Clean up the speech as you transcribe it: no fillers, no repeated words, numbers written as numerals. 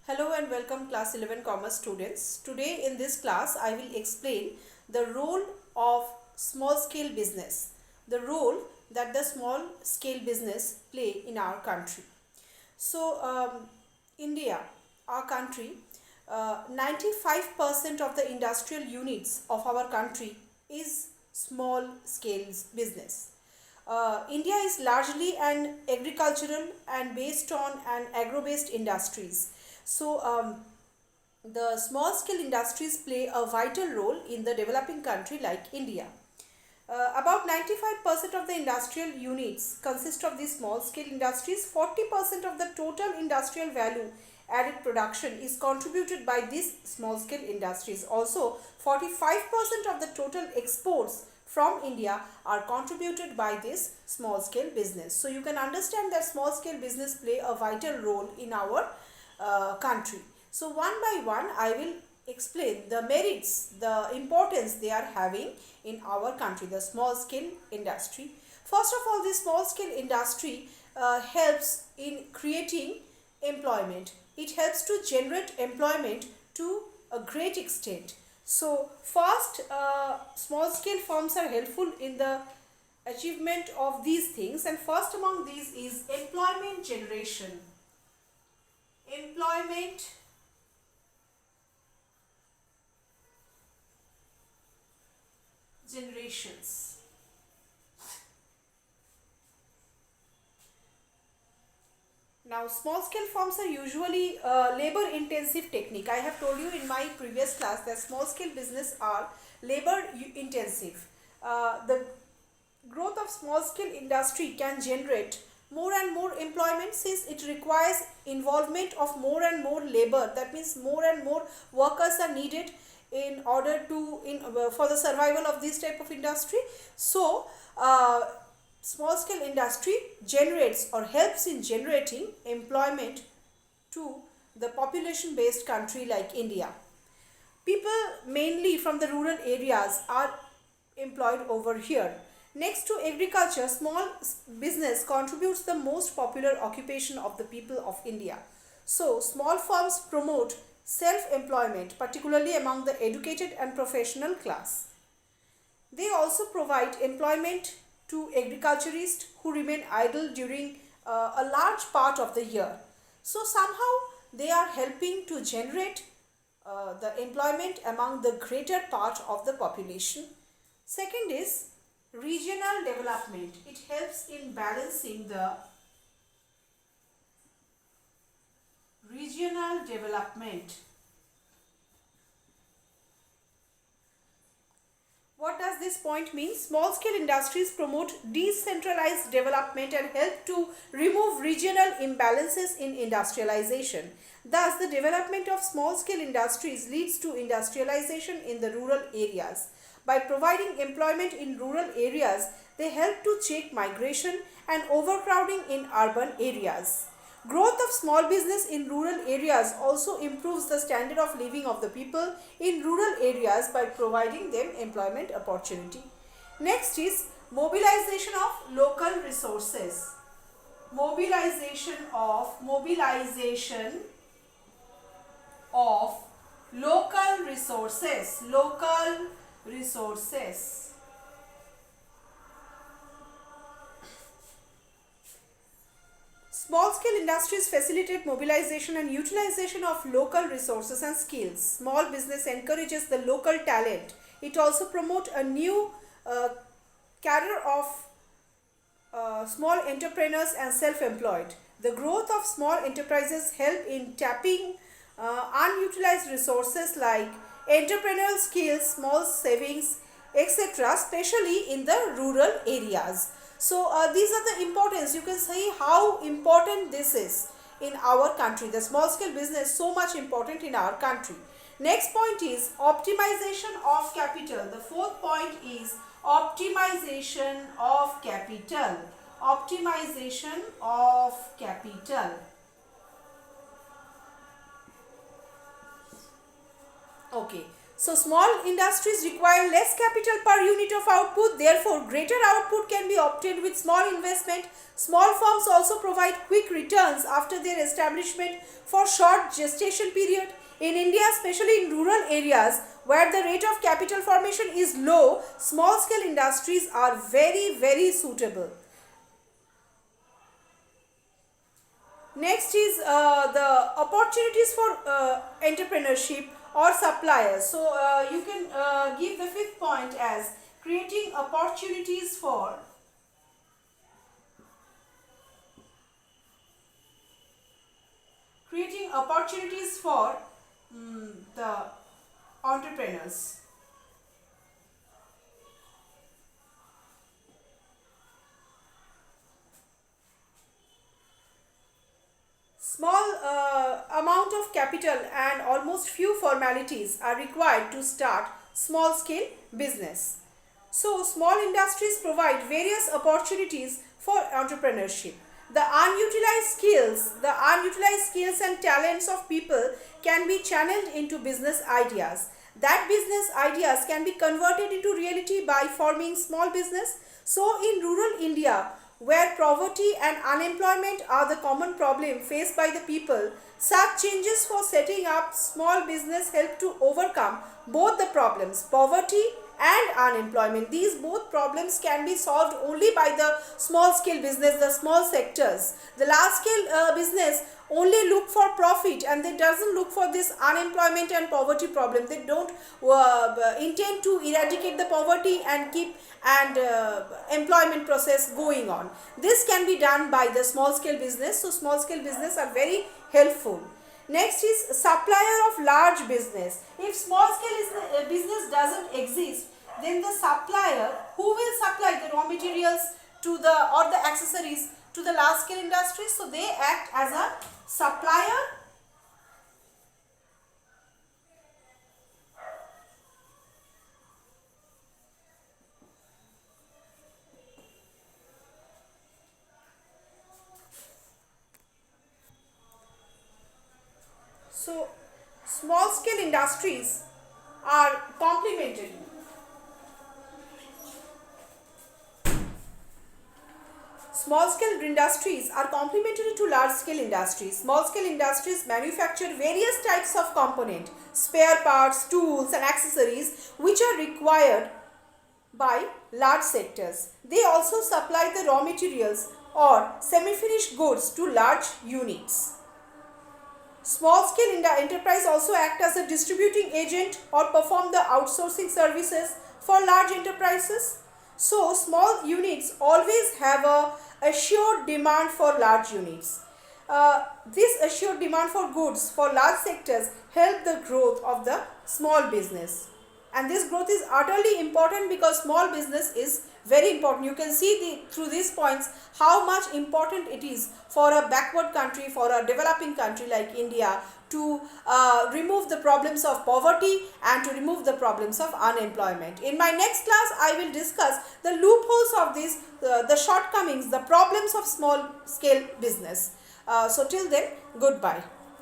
Hello and welcome class 11 commerce students. Today in this class I will explain the role of small scale business, the role that the small scale business play in our country. So India, our country, 95% of the industrial units of our country is small scale business. India is largely an agricultural and based on an agro-based industries. So the small scale industries play a vital role in the developing country like India. About 95% of the industrial units consist of these small scale industries. 40% of the total industrial value added production is contributed by these small scale industries. Also, 45% of the total exports from India are contributed by this small scale business. So, you can understand that small scale business play a vital role in our country. So, one by one, I will explain the merits, the importance they are having in our country, the small scale industry. First of all, this small scale industry helps in creating employment. It helps to generate employment to a great extent. So, first, small scale firms are helpful in the achievement of these things, and first among these is employment generation. Employment generations. Now, small scale farms are usually labor intensive technique. I have told you in my previous class that small scale business are labor intensive. The growth of small scale industry can generate more and more employment since it requires involvement of more and more labor. That means more and more workers are needed in order to for the survival of this type of industry. So small scale industry generates or helps in generating employment to the population based country like India. People mainly from the rural areas are employed over here. Next to agriculture, small business contributes the most popular occupation of the people of India. So, small firms promote self-employment, particularly among the educated and professional class. They also provide employment to agriculturists who remain idle during a large part of the year. So, somehow they are helping to generate the employment among the greater part of the population. Second is regional development. It helps in balancing the regional development. What does this point mean? Small scale industries promote decentralized development and help to remove regional imbalances in industrialization. Thus, the development of small scale industries leads to industrialization in the rural areas. By providing employment in rural areas, they help to check migration and overcrowding in urban areas. Growth of small business in rural areas also improves the standard of living of the people in rural areas by providing them employment opportunity. Next is mobilization of local resources. Mobilization of local resources. Local resources. Small scale industries facilitate mobilization and utilization of local resources and skills. Small business encourages the local talent. It also promotes a new cadre of small entrepreneurs and self-employed. The growth of small enterprises help in tapping unutilized resources like entrepreneurial skills, small savings, etc., especially in the rural areas. So these are the importance. You can see how important this is in our country. The small scale business is so much important in our country. Next point is optimization of capital. The fourth point is optimization of capital. Optimization of capital. Okay. So small industries require less capital per unit of output, therefore greater output can be obtained with small investment. Small firms also provide quick returns after their establishment for short gestation period. In India, especially in rural areas where the rate of capital formation is low, small scale industries are very suitable. Next is the opportunities for entrepreneurship or suppliers. So you can give the fifth point as creating opportunities for the entrepreneurs. Small amount of capital and almost few formalities are required to start small scale business. So small industries provide various opportunities for entrepreneurship. The unutilized skills and talents of people can be channeled into business ideas. That business ideas can be converted into reality by forming small business. So in rural India, where poverty and unemployment are the common problem faced by the people, such changes for setting up small business help to overcome both the problems, poverty and unemployment. These both problems can be solved only by the small scale business, the small sectors. The large scale business only look for profit and they doesn't look for this unemployment and poverty problem. They don't intend to eradicate the poverty and keep and employment process going on. This can be done by the small scale business. So small scale business are very helpful. Next is supplier of large business. If small scale business doesn't exist, then the supplier who will supply the raw materials to the or the accessories to the large scale industries, so they act as a supplier. So small scale industries are complementary. Small scale industries are complementary to large scale industries. Small scale industries manufacture various types of component, spare parts, tools and accessories which are required by large sectors. They also supply the raw materials or semi-finished goods to large units. Small scale enterprise also act as a distributing agent or perform the outsourcing services for large enterprises. So small units always have a assured demand for large units. This assured demand for goods for large sectors help the growth of the small business. And this growth is utterly important because small business is very important. You can see through these points how much important it is for a backward country, for a developing country like India to remove the problems of poverty and to remove the problems of unemployment. In my next class, I will discuss the loopholes of this, the shortcomings, the problems of small scale business. So till then, goodbye.